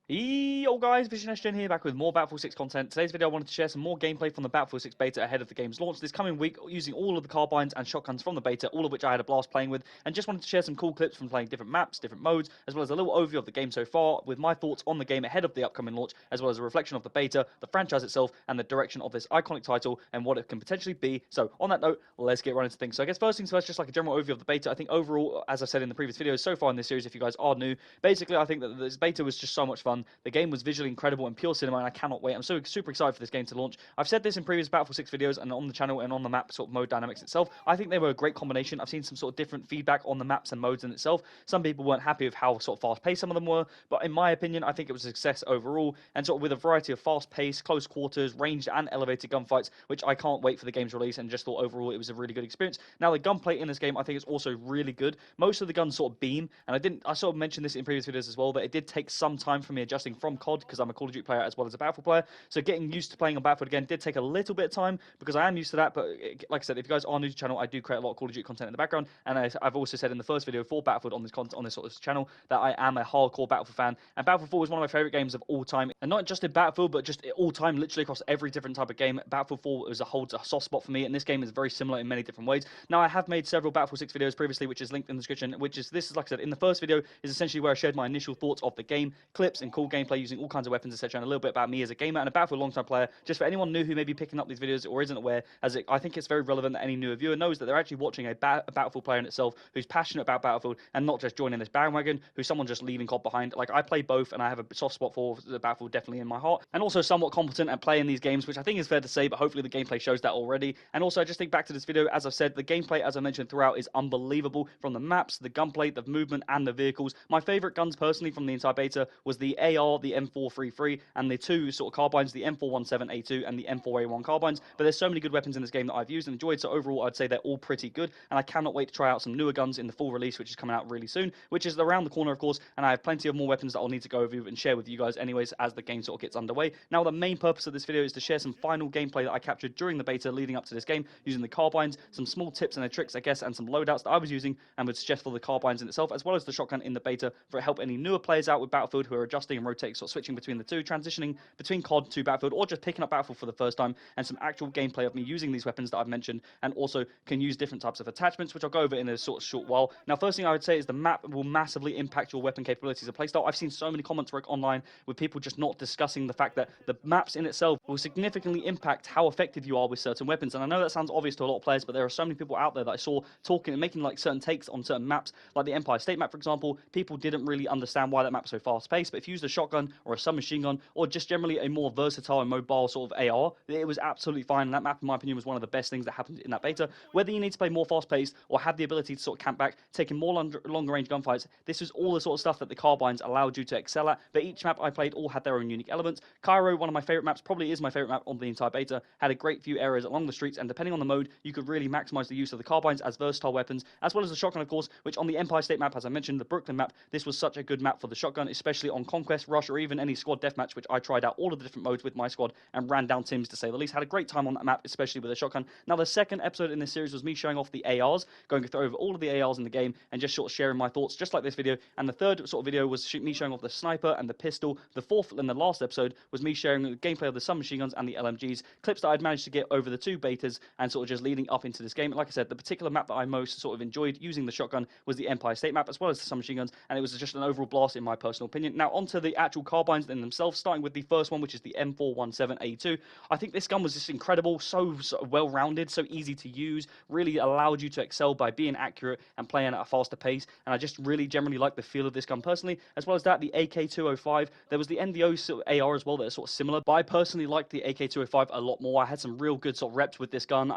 Yo guys, Vision here, back with more Battlefield 6 content. Today's video I wanted to share some more gameplay from the Battlefield 6 beta ahead of the game's launch this coming week, using all of the carbines and shotguns from the beta, all of which I had a blast playing with, and just wanted to share some cool clips from playing different maps, different modes, as well as a little overview of the game so far, with my thoughts on the game ahead of the upcoming launch, as well as a reflection of the beta, the franchise itself, and the direction of this iconic title, and what it can potentially be. So on that note, let's get right into things. So I guess first things first, just like a general overview of the beta. I think overall, as I've said in the previous videos so far in this series, if you guys are new, basically I think that this beta was just so much fun. The game was visually incredible and pure cinema, and I cannot wait. I'm so super excited for this game to launch. I've said this in previous Battlefield 6 videos and on the channel and on the map sort of mode dynamics itself. I think they were a great combination. I've seen some sort of different feedback on the maps and modes in itself. Some people weren't happy with how sort of fast-paced some of them were, but in my opinion, I think it was a success overall, and sort of with a variety of fast-paced, close quarters, ranged and elevated gunfights, which I can't wait for the game's release, and just thought overall it was a really good experience. Now, the gunplay in this game I think is also really good. Most of the guns sort of beam, and I sort of mentioned this in previous videos as well, that it did take some time for me adjusting from COD, because I'm a Call of Duty player as well as a Battlefield player, so getting used to playing on Battlefield again did take a little bit of time, because I am used to that. But like I said, if you guys are new to the channel, I do create a lot of Call of Duty content in the background, and I've also said in the first video for Battlefield on this sort of channel that I am a hardcore Battlefield fan, and Battlefield 4 is one of my favorite games of all time, and not just in Battlefield, but just all time, literally across every different type of game. Battlefield 4 holds a soft spot for me, and this game is very similar in many different ways. Now, I have made several Battlefield 6 videos previously, which is linked in the description, this is like I said, in the first video is essentially where I shared my initial thoughts of the game, clips and cool gameplay using all kinds of weapons, etc., and a little bit about me as a gamer and a Battlefield long-time player, just for anyone new who may be picking up these videos or isn't aware, I think it's very relevant that any newer viewer knows that they're actually watching a Battlefield player in itself who's passionate about Battlefield and not just joining this bandwagon, who's someone just leaving COD behind. Like, I play both, and I have a soft spot for the Battlefield definitely in my heart, and also somewhat competent at playing these games, which I think is fair to say, but hopefully the gameplay shows that already. And also, I just think back to this video, as I've said, the gameplay, as I mentioned throughout, is unbelievable, from the maps, the gunplay, the movement, and the vehicles. My favorite guns personally from the entire beta was the AR, the M433, and the two sort of carbines, the M417A2 and the M4A1 carbines. But there's so many good weapons in this game that I've used and enjoyed, so overall I'd say they're all pretty good, and I cannot wait to try out some newer guns in the full release, which is coming out really soon, which is around the corner, of course, and I have plenty of more weapons that I'll need to go over and share with you guys anyways as the game sort of gets underway. Now, the main purpose of this video is to share some final gameplay that I captured during the beta leading up to this game, using the carbines, some small tips and tricks, I guess, and some loadouts that I was using and would suggest for the carbines in itself, as well as the shotgun in the beta, for it help any newer players out with Battlefield who are adjusting and rotating, sort of switching between the two, transitioning between COD to Battlefield, or just picking up Battlefield for the first time, and some actual gameplay of me using these weapons that I've mentioned, and also can use different types of attachments, which I'll go over in a sort of short while. Now, first thing I would say is the map will massively impact your weapon capabilities of playstyle. I've seen so many comments online with people just not discussing the fact that the maps in itself will significantly impact how effective you are with certain weapons. And I know that sounds obvious to a lot of players, but there are so many people out there that I saw talking and making like certain takes on certain maps, like the Empire State map, for example. People didn't really understand why that map was so fast-paced, but if you used a shotgun or a submachine gun, or just generally a more versatile and mobile sort of AR, it was absolutely fine. And that map, in my opinion, was one of the best things that happened in that beta. Whether you need to play more fast-paced or have the ability to sort of camp back, taking more longer-range gunfights, this was all the sort of stuff that the carbines allowed you to excel at. But each map I played all had their own unique elements. Cairo, one of my favorite maps, probably is my favorite map on the entire beta, had a great few areas along the streets, and depending on the mode, you could really maximize the use of the carbines as versatile weapons, as well as the shotgun, of course, which on the Empire State map, as I mentioned, the Brooklyn map, this was such a good map for the shotgun, especially on Conquest, Rush, or even any squad deathmatch, which I tried out all of the different modes with my squad and ran down teams, to say the least. Had a great time on that map, especially with the shotgun. Now, the second episode in this series was me showing off the ARs, going over all of the ARs in the game and just sort of sharing my thoughts, just like this video. And the third sort of video was me showing off the sniper and the pistol. The fourth and the last episode was me sharing the gameplay of the submachine guns and the LMGs, clips that I'd managed to get over the two betas and sort of just leading up into this game. Like I said, the particular map that I most sort of enjoyed using the shotgun was the Empire State map, as well as the submachine guns, and it was just an overall blast in my personal opinion. Now, onto the actual carbines in themselves, starting with the first one, which is the M417A2. I think this gun was just incredible, so well-rounded, so easy to use, really allowed you to excel by being accurate and playing at a faster pace, and I just really generally like the feel of this gun personally. As well as that, the AK-205, there was the NDO AR as well that are sort of similar, but I personally like the AK-205 a lot more. I had some real good sort of reps with this gun.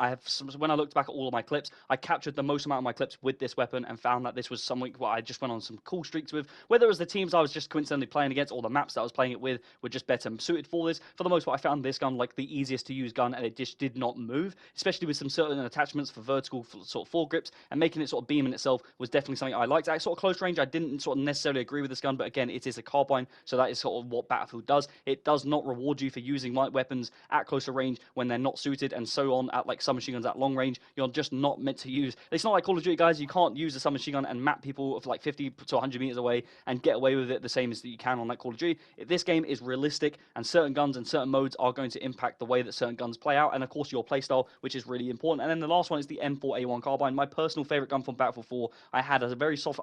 When I looked back at all of my clips, I captured the most amount of my clips with this weapon and found that this was something what I just went on some cool streaks with. Whether it was the teams I was just coincidentally playing against or the maps that I was playing it with were just better suited for this, for the most part, I found this gun like the easiest to use gun, and it just did not move, especially with some certain attachments for vertical sort of foregrips, and making it sort of beam in itself was definitely something I liked. At sort of close range, I didn't sort of necessarily agree with this gun, but again, it is a carbine, so that is sort of what Battlefield does. It does not reward you for using light weapons at closer range when they're not suited, and so on at like submachine guns at long range. You're just not meant to use. It's not like Call of Duty, guys. You can't use a submachine gun and map people of like 50 to 100 meters away and get away with it the same as that you can can on that Call of Duty. This game is realistic, and certain guns and certain modes are going to impact the way that certain guns play out, and of course your playstyle, which is really important. And then the last one is the M4A1 carbine, my personal favorite gun from Battlefield 4. I have a very soft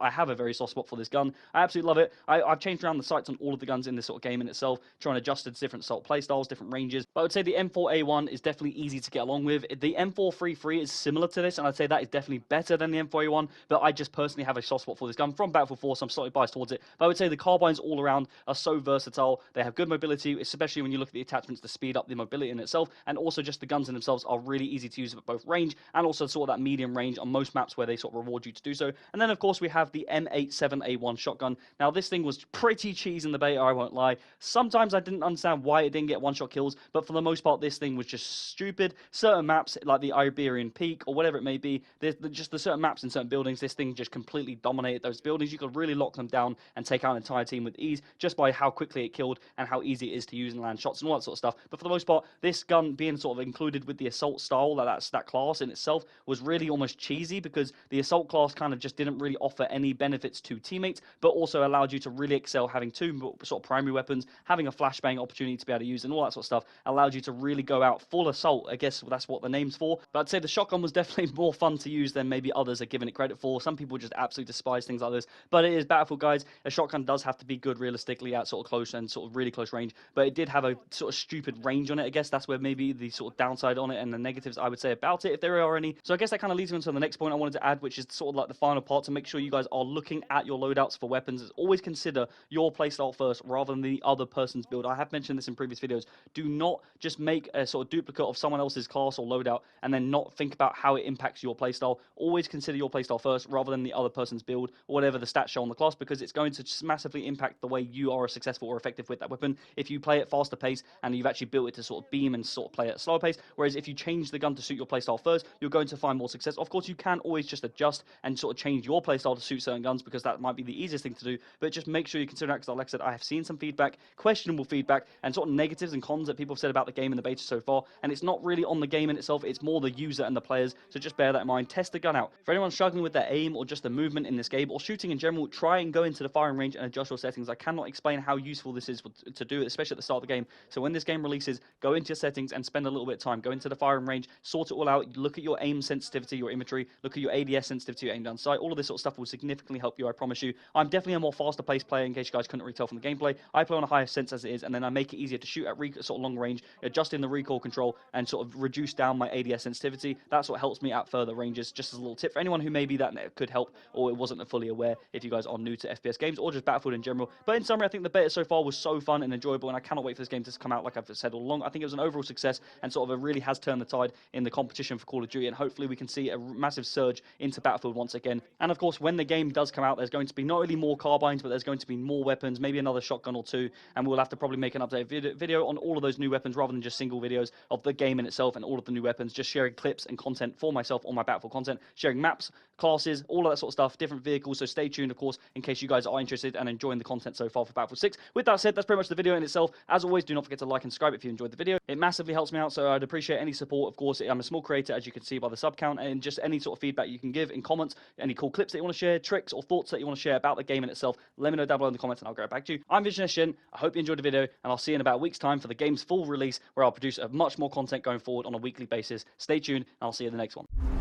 spot for this gun. I absolutely love it. I've changed around the sights on all of the guns in this sort of game in itself, trying to adjust to different assault playstyles, different ranges. But I would say the M4A1 is definitely easy to get along with. The M433 is similar to this, and I'd say that is definitely better than the M4A1, but I just personally have a soft spot for this gun from Battlefield 4, so I'm slightly biased towards it. But I would say the carbines all around are so versatile. They have good mobility, especially when you look at the attachments to speed up the mobility in itself, and also just the guns in themselves are really easy to use at both range and also sort of that medium range on most maps where they sort of reward you to do so. And then of course we have the M87A1 shotgun. Now this thing was pretty cheese in the beta, I won't lie. Sometimes I didn't understand why it didn't get one-shot kills, but for the most part this thing was just stupid. Certain maps like the Iberian Peak or whatever it may be, just the certain maps in certain buildings, this thing just completely dominated those buildings. You could really lock them down and take out an entire team with ease just by how quickly it killed and how easy it is to use and land shots and all that sort of stuff. But for the most part, this gun being sort of included with the assault style, that class in itself, was really almost cheesy, because the assault class kind of just didn't really offer any benefits to teammates, but also allowed you to really excel having two sort of primary weapons, having a flashbang opportunity to be able to use and all that sort of stuff, allowed you to really go out full assault. I guess that's what the name's for. But I'd say the shotgun was definitely more fun to use than maybe others are giving it credit for. Some people just absolutely despise things like this, but it is Battlefield, guys. A shotgun does have to be good realistically at sort of close and sort of really close range, but it did have a sort of stupid range on it. I guess that's where maybe the sort of downside on it and the negatives I would say about it, if there are any. So I guess that kind of leads me into the next point I wanted to add, which is sort of like the final part, to make sure you guys are looking at your loadouts for weapons. Is always consider your playstyle first rather than the other person's build. I have mentioned this in previous videos. Do not just make a sort of duplicate of someone else's class or loadout and then not think about how it impacts your playstyle. Always consider your playstyle first rather than the other person's build or whatever the stats show on the class, because it's going to just massively impact the way you are successful or effective with that weapon if you play at faster pace and you've actually built it to sort of beam and sort of play at a slower pace. Whereas if you change the gun to suit your playstyle first, you're going to find more success. Of course, you can always just adjust and sort of change your playstyle to suit certain guns, because that might be the easiest thing to do, but just make sure you consider that, because like I said, I have seen some feedback, questionable feedback, and sort of negatives and cons that people have said about the game in the beta so far, and it's not really on the game in itself, it's more the user and the players, so just bear that in mind. Test the gun out. For anyone struggling with their aim or just the movement in this game or shooting in general, try and go into the firing range and adjust your settings. I cannot explain how useful this is to do, especially at the start of the game. So when this game releases, go into your settings and spend a little bit of time. Go into the firing range, sort it all out, look at your aim sensitivity, your imagery, look at your ADS sensitivity, your aim down sight. All of this sort of stuff will significantly help you, I promise you. I'm definitely a more faster paced player, in case you guys couldn't really tell from the gameplay. I play on a higher sense as it is, and then I make it easier to shoot at sort of long range, adjusting the recoil control and sort of reduce down my ADS sensitivity. That's what helps me at further ranges. Just as a little tip for anyone who maybe that could help or it wasn't fully aware, if you guys are new to FPS games or just Battlefield in general. But in summary, I think the beta so far was so fun and enjoyable, and I cannot wait for this game to come out, like I've said all along. I think it was an overall success and sort of really has turned the tide in the competition for Call of Duty, and hopefully we can see a massive surge into Battlefield once again. And of course, when the game does come out, there's going to be not only more carbines, but there's going to be more weapons, maybe another shotgun or two, and we'll have to probably make an update video on all of those new weapons rather than just single videos of the game in itself and all of the new weapons, just sharing clips and content for myself on my Battlefield content, sharing maps, classes, all of that sort of stuff, different vehicles. So stay tuned, of course, in case you guys are interested and enjoying the content so far for Battlefield 6. With that said, that's pretty much the video in itself. As always, do not forget to like and subscribe if you enjoyed the video. It massively helps me out, so I'd appreciate any support. Of course, I'm a small creator, as you can see by the sub count, and just any sort of feedback you can give in comments, any cool clips that you want to share, tricks or thoughts that you want to share about the game in itself, let me know down below in the comments and I'll get back to you. I'm Vision Shin. I hope you enjoyed the video, and I'll see you in about a week's time for the game's full release, where I'll produce much more content going forward on a weekly basis. Stay tuned, and I'll see you in the next one.